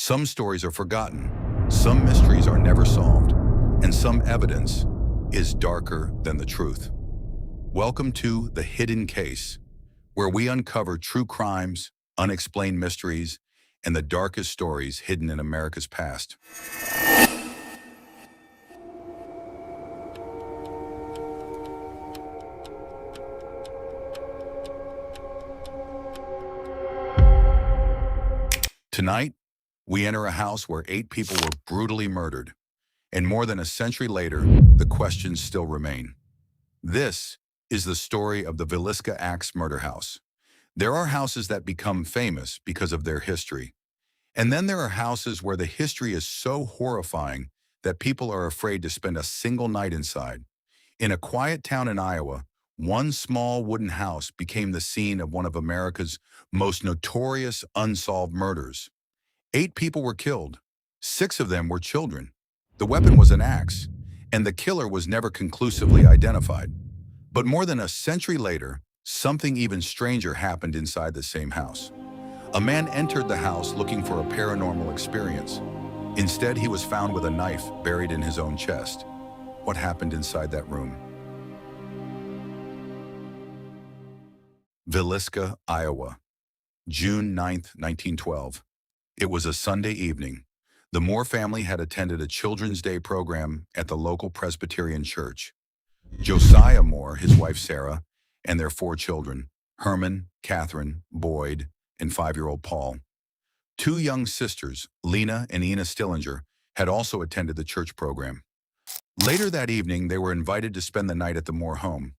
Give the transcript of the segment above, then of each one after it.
Some stories are forgotten, some mysteries are never solved, and some evidence is darker than the truth. Welcome to The Hidden Case, where we uncover true crimes, unexplained mysteries, and the darkest stories hidden in America's past. Tonight, we enter a house where 8 people were brutally murdered, and more than a century later, the questions still remain. This is the story of the Villisca Axe Murder House. There are houses that become famous because of their history, and then there are houses where the history is so horrifying that people are afraid to spend a single night inside. In a quiet town in Iowa, one small wooden house became the scene of one of America's most notorious unsolved murders. 8 people were killed. 6 of them were children. The weapon was an axe, and the killer was never conclusively identified. But more than a century later, something even stranger happened inside the same house. A man entered the house looking for a paranormal experience. Instead, he was found with a knife buried in his own chest. What happened inside that room? Villisca, Iowa, June 9, 1912. It was a Sunday evening. The Moore family had attended a Children's Day program at the local Presbyterian church. Josiah Moore, his wife Sarah, and their 4 children, Herman, Catherine, Boyd, and 5-year-old Paul. 2 young sisters, Lena and Ina Stillinger, had also attended the church program. Later that evening, they were invited to spend the night at the Moore home.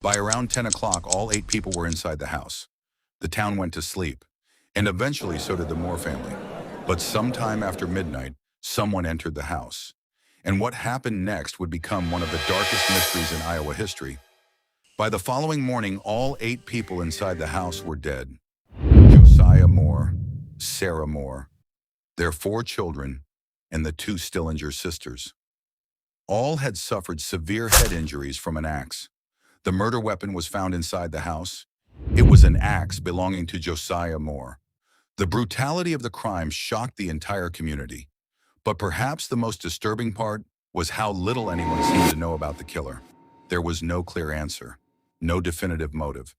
By around 10 o'clock, all 8 people were inside the house. The town went to sleep, and eventually so did the Moore family. But sometime after midnight, someone entered the house. And what happened next would become one of the darkest mysteries in Iowa history. By the following morning, all 8 people inside the house were dead. Josiah Moore, Sarah Moore, their 4 children, and the 2 Stillinger sisters. All had suffered severe head injuries from an axe. The murder weapon was found inside the house. It was an axe belonging to Josiah Moore. The brutality of the crime shocked the entire community. But perhaps the most disturbing part was how little anyone seemed to know about the killer. There was no clear answer, no definitive motive,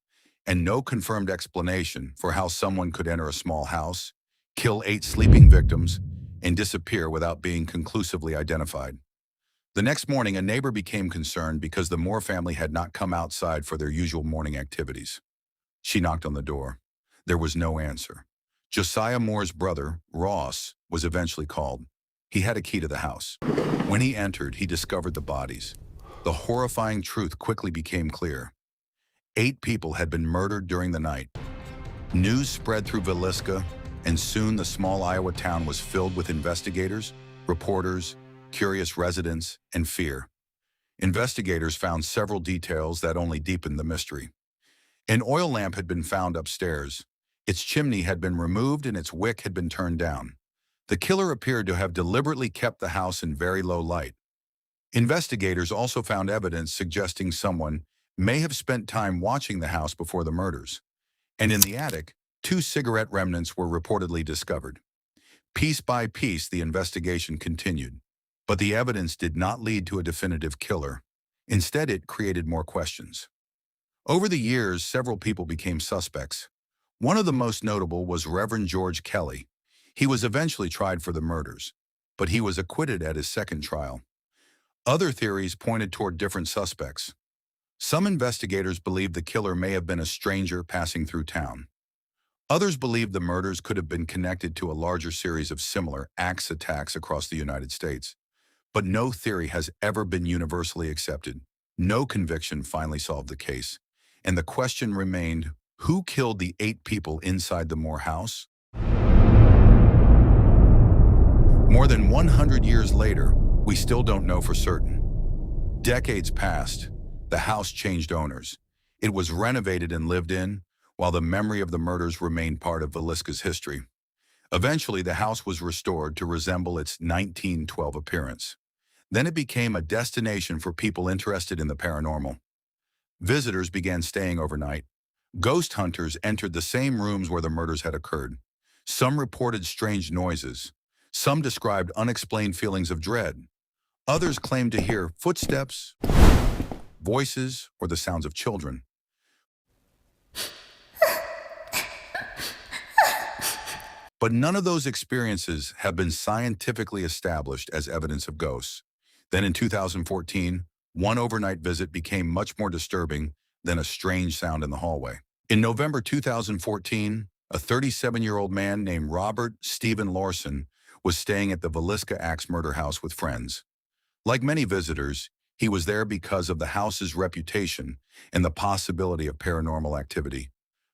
and no confirmed explanation for how someone could enter a small house, kill 8 sleeping victims, and disappear without being conclusively identified. The next morning, a neighbor became concerned because the Moore family had not come outside for their usual morning activities. She knocked on the door. There was no answer. Josiah Moore's brother, Ross, was eventually called. He had a key to the house. When he entered, he discovered the bodies. The horrifying truth quickly became clear. 8 people had been murdered during the night. News spread through Villisca, and soon the small Iowa town was filled with investigators, reporters, curious residents, and fear. Investigators found several details that only deepened the mystery. An oil lamp had been found upstairs. Its chimney had been removed and its wick had been turned down. The killer appeared to have deliberately kept the house in very low light. Investigators also found evidence suggesting someone may have spent time watching the house before the murders. And in the attic, 2 cigarette remnants were reportedly discovered. Piece by piece, the investigation continued. But the evidence did not lead to a definitive killer. Instead, it created more questions. Over the years, several people became suspects. One of the most notable was Reverend George Kelly. He was eventually tried for the murders, but he was acquitted at his second trial. Other theories pointed toward different suspects. Some investigators believed the killer may have been a stranger passing through town. Others believed the murders could have been connected to a larger series of similar axe attacks across the United States. But no theory has ever been universally accepted. No conviction finally solved the case. And the question remained, who killed the 8 people inside the Moore house? More than 100 years later, we still don't know for certain. Decades passed. The house changed owners. It was renovated and lived in, while the memory of the murders remained part of Villisca's history. Eventually, the house was restored to resemble its 1912 appearance. Then it became a destination for people interested in the paranormal. Visitors began staying overnight. Ghost hunters entered the same rooms where the murders had occurred. Some reported strange noises. Some described unexplained feelings of dread. Others claimed to hear footsteps, voices, or the sounds of children. But none of those experiences have been scientifically established as evidence of ghosts. Then in 2014, one overnight visit became much more disturbing than a strange sound in the hallway. In November 2014, a 37-year-old man named Robert Stephen Lawson was staying at the Villisca Axe Murder House with friends. Like many visitors, he was there because of the house's reputation and the possibility of paranormal activity.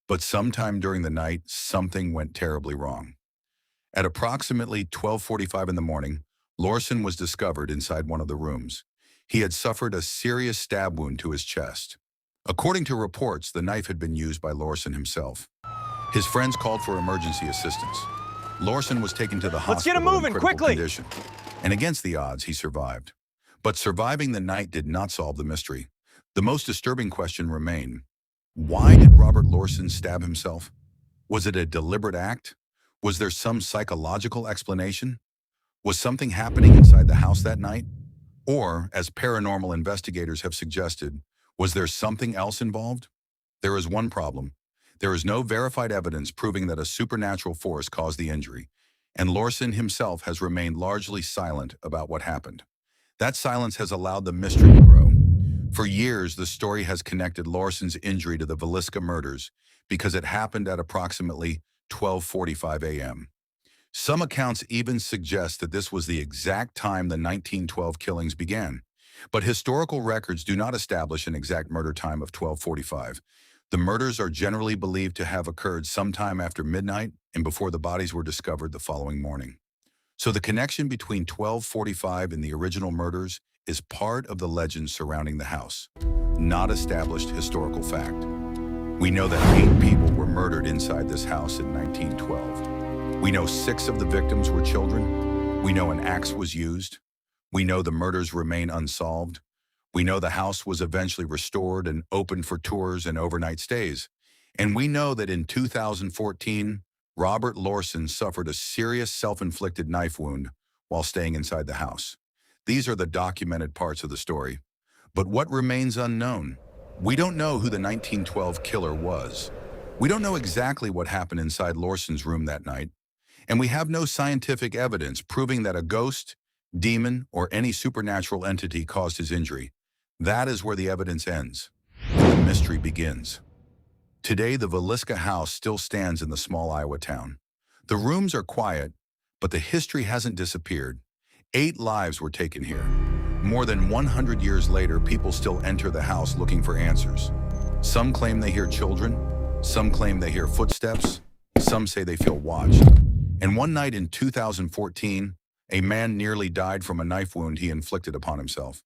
But sometime during the night, something went terribly wrong. At approximately 12:45 in the morning, Lawson was discovered inside one of the rooms. He had suffered a serious stab wound to his chest. According to reports, the knife had been used by Lawson himself. His friends called for emergency assistance. Lawson was taken to the hospital in critical condition, and against the odds, he survived. But surviving the night did not solve the mystery. The most disturbing question remained: why did Robert Lawson stab himself? Was it a deliberate act? Was there some psychological explanation? Was something happening inside the house that night? Or, as paranormal investigators have suggested, was there something else involved? There is one problem. There is no verified evidence proving that a supernatural force caused the injury, and Lawson himself has remained largely silent about what happened. That silence has allowed the mystery to grow. For years, the story has connected Lawson's injury to the Villisca murders because it happened at approximately 12:45 a.m. Some accounts even suggest that this was the exact time the 1912 killings began, but historical records do not establish an exact murder time of 12:45. The murders are generally believed to have occurred sometime after midnight and before the bodies were discovered the following morning. So the connection between 12:45 and the original murders is part of the legend surrounding the house, not established historical fact. We know that 8 people were murdered inside this house in 1912. We know 6 of the victims were children. We know an axe was used. We know the murders remain unsolved. We know the house was eventually restored and opened for tours and overnight stays. And we know that in 2014, Robert Lawson suffered a serious self-inflicted knife wound while staying inside the house. These are the documented parts of the story. But what remains unknown? We don't know who the 1912 killer was. We don't know exactly what happened inside Lawson's room that night. And we have no scientific evidence proving that a ghost, demon, or any supernatural entity caused his injury. That is where the evidence ends, and the mystery begins. Today, the Villisca house still stands in the small Iowa town. The rooms are quiet, but the history hasn't disappeared. 8 lives were taken here. More than 100 years later, people still enter the house looking for answers. Some claim they hear children, some claim they hear footsteps, some say they feel watched. And one night in 2014, a man nearly died from a knife wound he inflicted upon himself.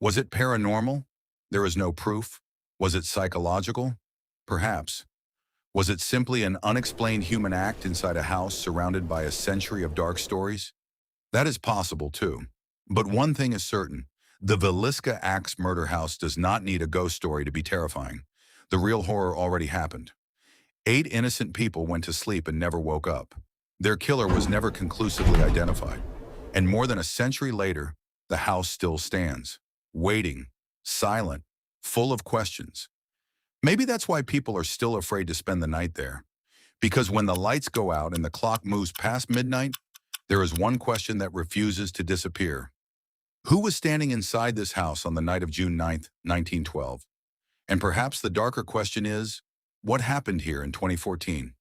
Was it paranormal? There is no proof. Was it psychological? Perhaps. Was it simply an unexplained human act inside a house surrounded by a century of dark stories? That is possible too. But one thing is certain, the Villisca Axe Murder House does not need a ghost story to be terrifying. The real horror already happened. 8 innocent people went to sleep and never woke up. Their killer was never conclusively identified. And more than a century later, the house still stands, waiting, silent, full of questions. Maybe that's why people are still afraid to spend the night there. Because when the lights go out and the clock moves past midnight, there is one question that refuses to disappear. Who was standing inside this house on the night of June 9th, 1912? And perhaps the darker question is, what happened here in 2014?